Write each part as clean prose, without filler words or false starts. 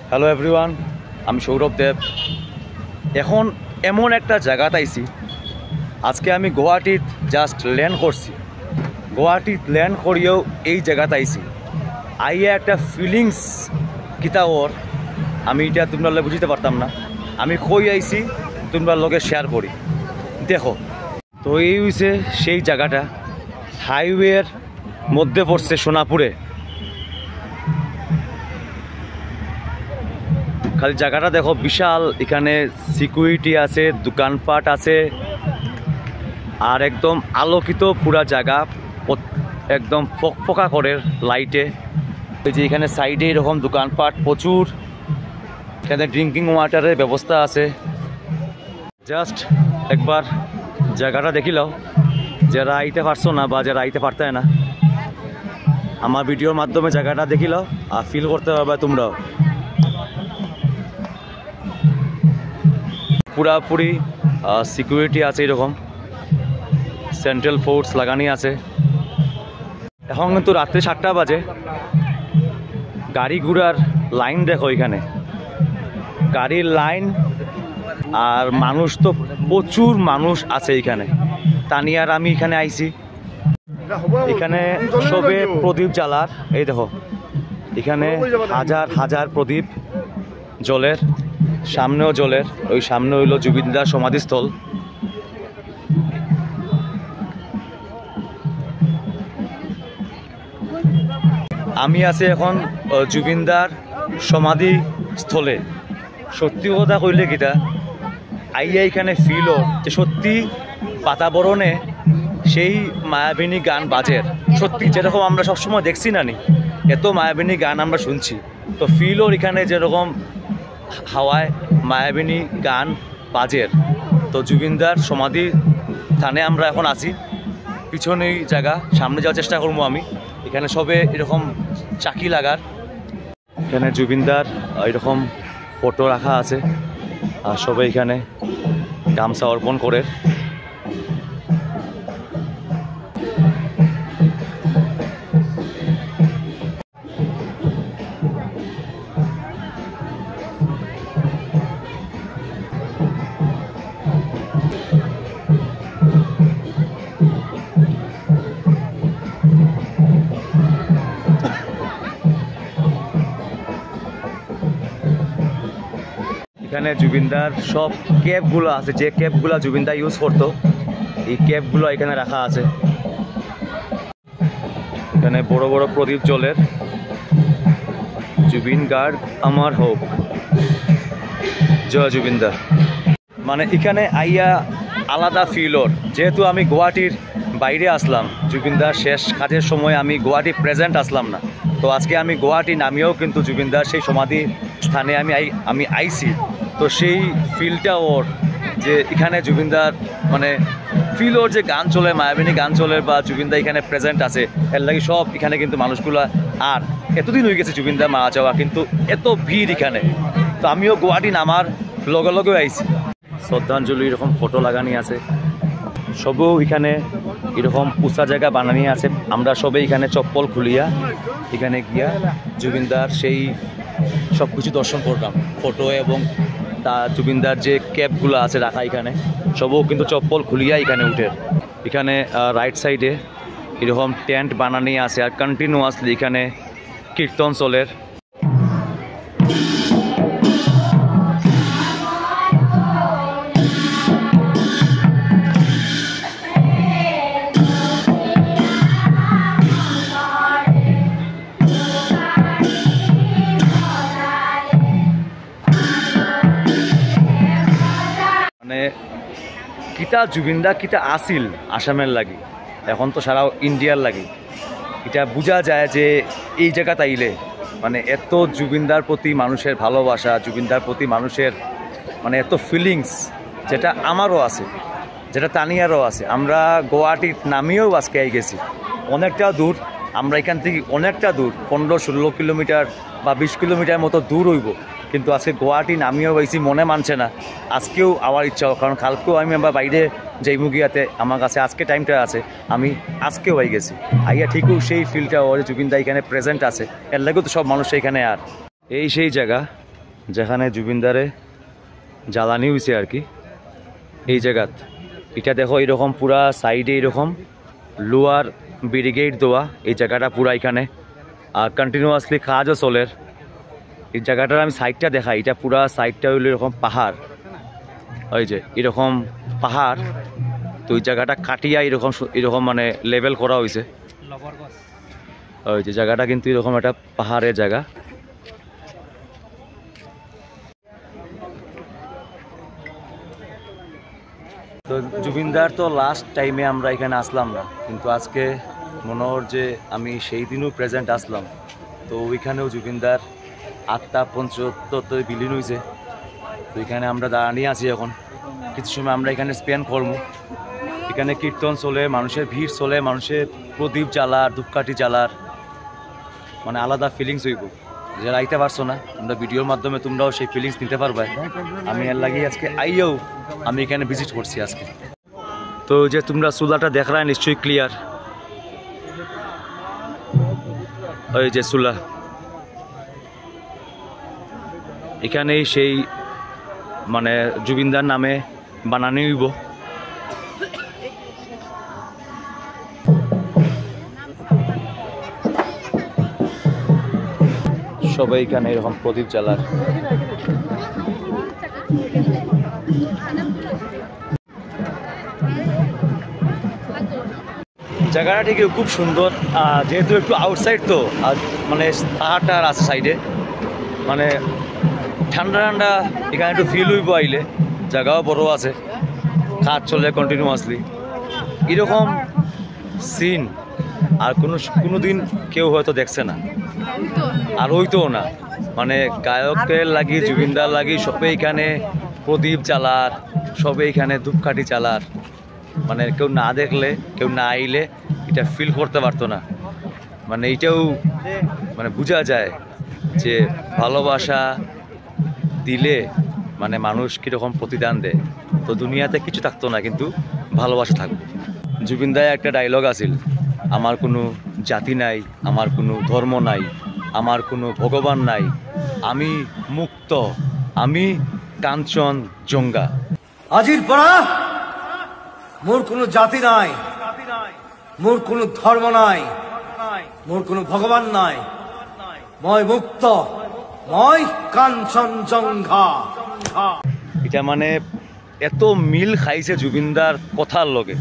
Hello everyone, আমি সৌরভ দেব। এখন এমন একটা জায়গাতে আইছি, আজকে আমি গুয়াহাটিত জাস্ট ল্যান্ড করছি। গুয়াহাটিত ল্যান্ড করিয়েও এই জায়গাতে আইছি, আইয়া একটা ফিলিংস কিতা ওর আমি এটা তোমরা লগে বুঝতে পারতাম না। আমি কই আইছি তোমরা লগে শেয়ার করি। দেখো তো এই হইছে সেই জায়গাটা, হাইওয়ের মধ্যে পড়ছে সোনাপুরে। খালি জায়গাটা দেখো বিশাল, এখানে সিকিউরিটি আছে, দোকানপাট আছে, আর একদম আলোকিত পুরা জায়গা, একদম ফকফকা করে লাইটে। এই যে এখানে সাইডে এরকম দোকানপাট প্রচুর, এখানে ড্রিঙ্কিং ওয়াটারের ব্যবস্থা আছে। জাস্ট একবার জায়গাটা দেখিলাও, যারা আইতে পারছো না বা যারা আইতে পারতে না, আমার ভিডিওর মাধ্যমে জায়গাটা দেখিলাও আর ফিল করতে পারবে তোমরাও। পুরাপুরি সিকিউরিটি আছে, এরকম সেন্ট্রাল ফোর্স লাগানি আছে। এখন কিন্তু রাত্রে 7টা বাজে, গাড়ি ঘোড়ার লাইন দেখো, এখানে গাড়ির লাইন, আর মানুষ তো প্রচুর মানুষ আছে এখানে। তানিয়ার আমি এখানে আইছি, এখানে সবে প্রদীপ জ্বালার, এই দেখো এখানে হাজার হাজার প্রদীপ জলের, সামনেও জলের, ওই সামনে হইল জুবিনদার সমাধিস্থল। আমি আছি এখন জুবিনদার সমাধিস্থলে। সত্যি কথা কইলে গীতা আইয়া এখানে ফিলও যে সত্যি বাতাবরণে সেই মায়াবিনী গান বাজের, সত্যি যেরকম আমরা সবসময় দেখছি না নি, এত মায়াবিনী গান আমরা শুনছি। তো ফিলও এখানে যেরকম হাওয়ায় মায়াবিনী গান বাজের। তো জুবিনদার সমাধি স্থানে আমরা এখন আছি, পিছনেই জায়গা, সামনে যাওয়ার চেষ্টা করবো আমি। এখানে সবে এরকম চাকি লাগার, এখানে জুবিনদার এরকম ফটো রাখা আছে, আর সবে এখানে গামছা অর্পণ করে। এখানে জুবিনদার সব ক্যাপগুলো আছে, যে ক্যাপগুলো জুবিনদা ইউজ করতো, এই ক্যাপগুলো এখানে রাখা আছে। এখানে বড় বড় প্রদীপ জলের, জুবিন গার্ড আমার হোক, জয় জুবিনদার। মানে এখানে আইয়া আলাদা ফিল ওর, যেহেতু আমি গুয়াহাটির বাইরে আসলাম, জুবিনদার শেষ কাজের সময় আমি গুয়াহাটি প্রেজেন্ট আসলাম না। তো আজকে আমি গুয়াহাটি নামিয়েও কিন্তু জুবিনদার সেই সমাধি স্থানে আমি আইছি। তো সেই ফিলটা ওর, যে এখানে জুবিনদার মানে ফিল ওর, যে গান চলে, মায়াবিনী গান চলে, বা জুবিনদা এখানে প্রেজেন্ট আছে, এর লাগে সব এখানে কিন্তু মানুষগুলা। আর এতদিন হয়ে গেছে জুবিনদা মারা যাওয়া, কিন্তু এত ভিড় এখানে। তো আমিও গুয়াহাটি নামার লগে লগে আইছি। শ্রদ্ধাঞ্জলি এরকম ফটো লাগানি আছে, সবও এখানে এরকম উঁচা জায়গা বানানি আছে। আমরা সবে এখানে চপ্পল খুলিয়া এখানে গিয়া জুবিনদার সেই সব কিছু দর্শন করলাম। ফটো এবং তা জুবিনদার যে ক্যাপগুলো আছে রাখা এখানে, সবও কিন্তু চপ্পল খুলিয়া এখানে উঠে। এখানে রাইট সাইডে এরকম টেন্ট বানানি আছে, আর কন্টিনিউয়াসলি এখানে কীর্তন চলের। মানে কিতা জুবিনদা কিতা আসিল আসামের লাগি, এখন তো সারা ইন্ডিয়ার লাগি। এটা বোঝা যায় যে এই জায়গাতে আইলে মানে এত জুবিনদার প্রতি মানুষের ভালোবাসা, জুবিনদার প্রতি মানুষের মানে এত ফিলিংস, যেটা আমারও আছে, যেটা তানিয়ারও আছে। আমরা গুয়াহাটি নামিয়েও আজকে আই গেছি, অনেকটা দূর, আমরা এখান থেকে অনেকটা দূর, 15-16 কিলোমিটার বা 20 কিলোমিটার মতো দূর হইব, কিন্তু আজকে গুয়াহাটি নামিয়েও পাইছি, মনে মানছে না। আজকেও আমার ইচ্ছা, কারণ কালকেও আমি আমার বাইরে যাইমু গিয়াতে, আমার কাছে আজকে টাইমটা আছে, আমি আজকেও আই গেছি। আইয়া ঠিকও সেই ফিলটা ওর জুবিনদা এখানে প্রেজেন্ট আছে, এর লাগেও তো সব মানুষ এখানে। আর এই সেই জায়গা যেখানে জুবিনদারে জ্বালানি হয়েছে আর কি, এই জায়গাত। এটা দেখো এরকম পুরা সাইডে এরকম লোয়ার ব্যারিকেড দেওয়া, এই জায়গাটা পুরা এখানে, আর কন্টিনিউয়াসলি কাজও চলের। এই জায়গাটার আমি সাইডটা দেখাই, এটা পুরা সাইডটা হইলো এরকম পাহাড়, ওই যে এরকম পাহাড়। তো ওই জায়গাটা কাটিয়া এরকম মানে লেভেল করা হয়েছে। ওই যে জায়গাটা কিন্তু এরকম একটা পাহাড়ের জায়গা। তো জুবিনদার তো লাস্ট টাইমে আমরা এখানে আসলাম না, কিন্তু আজকে মনে হর যে আমি সেই দিনও প্রেজেন্ট আসলাম। তো ওইখানেও জুবিনদার আত্মা পঞ্চত্তর বিলীন হয়েছে। তো এখানে আমরা দাঁড়িয়ে আছি এখন, কিছু সময় আমরা এখানে স্পেন্ড করবো। এখানে কীর্তন চলে, মানুষের ভিড় চলে, মানুষের প্রদীপ জ্বালার, ধূপকাঠি জ্বালার, মানে আলাদা ফিলিংস হইব। যারা আইতে পারছো না, তোমরা ভিডিওর মাধ্যমে তোমরাও সেই ফিলিংস নিতে পারবে। আমি এর লাগি আজকে আইয়াও আমি এখানে ভিজিট করছি আজকে। তো যে তোমরা চুলাটা দেখরা নিশ্চয়ই ক্লিয়ার, ওই যে চুলা, এখানেই সেই মানে জুবিনদার নামে বানানি হইব। সবাই এখানে এরকম প্রদীপ জ্বালার। জায়গাটা ঠিক খুব সুন্দর, যেহেতু একটু আউটসাইড তো, আর মানে পাহাড়টা আছে সাইডে, মানে ঠান্ডা ঠান্ডা এখানে একটু ফিল হইব আইলে। জায়গাও বড় আছে, কাজ চলে কন্টিনিউয়াসলি। এরকম সিন আর কোনো দিন কেউ হয়তো দেখছে না, আর হইতোও না। মানে গায়কের লাগি, জুবিনদার লাগি সবে এখানে প্রদীপ জ্বালার, সবে এখানে ধূপকাঠি জ্বালার। মানে কেউ না দেখলে, কেউ না আইলে এটা ফিল করতে পারতো না। মানে এইটাও মানে বোঝা যায় যে ভালোবাসা দিলে মানে মানুষ কীরকম প্রতিদান দেয়। তো দুনিয়াতে কিছু থাকতো না, কিন্তু ভালোবাসা থাকবে। জুবিনদার একটা ডায়লগ আছিল, আমার কোনো জাতি নাই, আমার কোনো ধর্ম নাই, আমার কোনো ভগবান নাই, আমি মুক্ত, আমি কাঞ্চন জঙ্গা। আজির পড়া মোর কোনো জাতি নাই, মোর কোনো ধর্ম নাই, মোর কোনো ভগবান নাই, মই মুক্ত, মই কাঞ্চন জঙ্গা। এটা মানে এত মিল খাইছে জুবিনদার কথার লগে।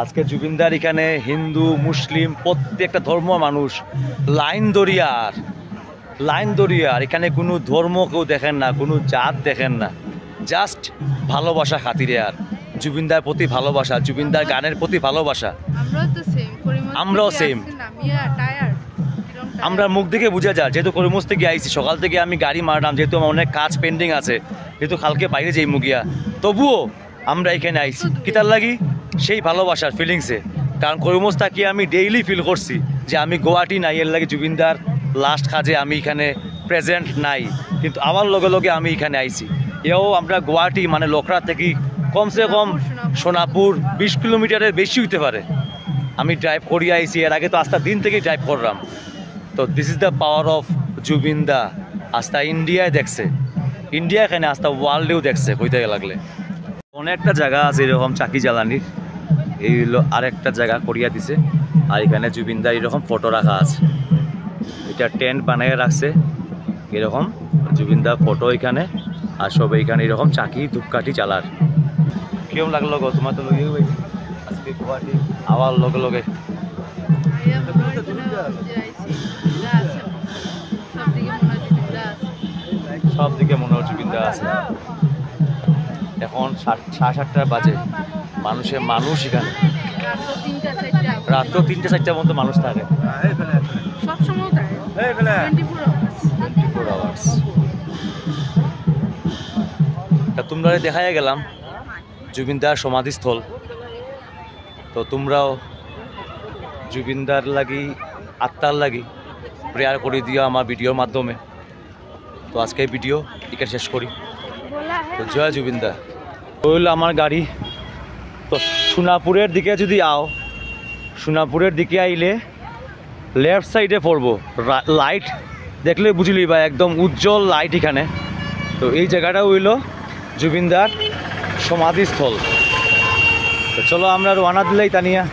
আজকে জুবিনদার এখানে হিন্দু, মুসলিম প্রত্যেকটা ধর্ম মানুষ লাইন দরিয়ার। এখানে কোনো ধর্ম কেউ দেখেন না, কোনো জাত দেখেন না, জাস্ট ভালোবাসা খাতিরে। আর জুবিনদার প্রতি ভালোবাসা, জুবিনদার গানের প্রতি ভালোবাসা। আমরাও সেম। আমরা মুখ দেখে বুঝা যায়, যেহেতু করিমগঞ্জ থেকে আইছি, সকাল থেকে আমি গাড়ি মারলাম, যেহেতু আমার অনেক কাজ পেন্ডিং আছে, যেহেতু কালকে বাইরে যাই মুগিয়া, তবুও আমরা এখানে আইছি কিতার লাগি সেই ভালোবাসার ফিলিংসে। কারণ করিমগঞ্জ থাকি আমি ডেইলি ফিল করছি যে আমি গুয়াহাটি নাই, এর লাগে জুবিনদার লাস্ট কাজে আমি এখানে প্রেজেন্ট নাই, কিন্তু আমার লগে লগে আমি এখানে আইছি। এও আমরা গুয়াহাটি মানে লোকরা থেকে কমসে কম সোনাপুর 20 কিলোমিটারের বেশি হইতে পারে আমি ড্রাইভ করি আইছি। এর আগে তো আস্তা দিন থেকেই ড্রাইভ করলাম। তো this is the power of জুবিনদা। আস্তা ইন্ডিয়ায় দেখছে, ইন্ডিয়া এখানে আস্তা ওয়ার্ল্ডেও দেখছে কইতে লাগলে। অনেকটা জায়গা আছে এরকম চাকি জ্বালানির, এই হলো আরেকটা জায়গা করিয়া দিছে। আর এখানে জুবিনদার এরকম ফটো রাখা আছে, এটা টেন্ট বানিয়ে রাখছে এরকম জুবিনদার ফটো এখানে। আর সব এইখানে এরকম চাকি ধূপকাঠি জ্বালার। কেউ লাগলো গো তোমার তো লগে আজকে গুয়াহাটি আবার লগে লগে সব দিকে মনে হচ্ছে জুবিনদা আছে। এখন 7:30 বাজে, মানুষ এখানে রাত্র 3-4টা মতো মানুষ থাকে। তোমরা দেখাই গেলাম জুবিনদার সমাধিস্থল। তো তোমরাও জুবিনদার লাগি, আত্মার লাগি প্রেয়ার করে দিও আমার ভিডিওর মাধ্যমে। তো আজকে ভিডিও এখানে শেষ করি। তো জয় জুবিনদা। হইল আমার গাড়ি। তো সোনাপুরের দিকে যদি আও, সোনাপুরের দিকে আইলে লেফট সাইডে পড়বো, লাইট দেখলে বুঝলি বা একদম উজ্জ্বল লাইট এখানে। তো এই জায়গাটা হইল জুবিনদার সমাধিস্থল। তো চলো আমরা রওনা দিলাই তানিয়া।